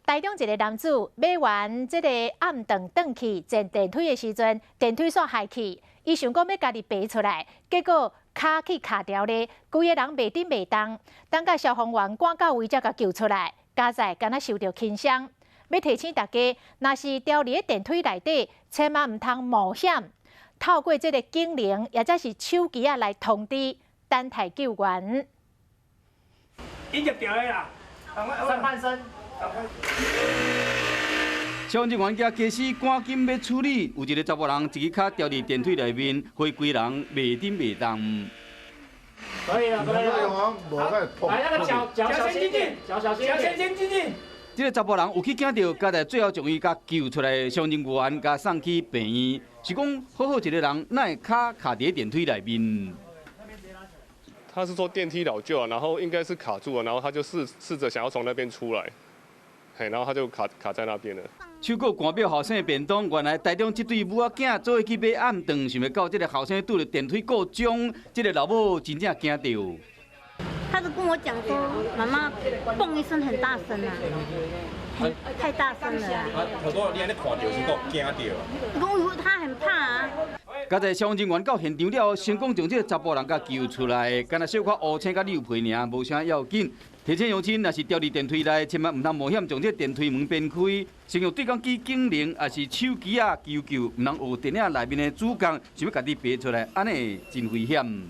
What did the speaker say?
台中一个男子买完这个暗顿转去坐电梯的时阵，电梯线害去，伊想讲要家己爬出来，结果脚去卡掉咧，规个人袂顶袂动。等甲消防员赶到位才甲救出来，加在敢若受到轻伤。要提醒大家，若是掉伫电梯内底，千万唔通冒险，透过这个警铃或者是手机啊来通知等待救援。已经掉了啦，上半身。 消防员甲驾驶赶紧要处理，有一个查甫人一只脚掉入电梯内面，会规人袂顶袂动。可以了，可以了。来，那个脚小心一点，脚小心一点。这个查甫人有去惊到，加在最后将伊甲救出来，消防人员甲送去病院。是讲好好一个人，哪会脚卡伫电梯内面？ 他是说电梯老旧啊，然后应该是卡住了，然后他就试着想要从那边出来，然后他就卡在那边了。手过寒表后生的便当，原来台中这对母仔囝做伙去买暗顿，想要到这个后生拄着电梯故障，这个老母真正惊到。他就跟我讲说，妈妈嘣一声很大声啊，太大声了啊。他说你安尼看到是讲惊到。我他很怕啊。 加在消防人员到现场了，成功将这个查甫人甲救出来，干那小可乌青甲溜皮尔，无啥要紧。提醒乡亲，若是掉入电梯内，千万唔通冒险将这电梯门变开，先用对讲机警铃，还是手机啊求救，唔通学电影内面的主角想要家己爬出来，安尼真危险。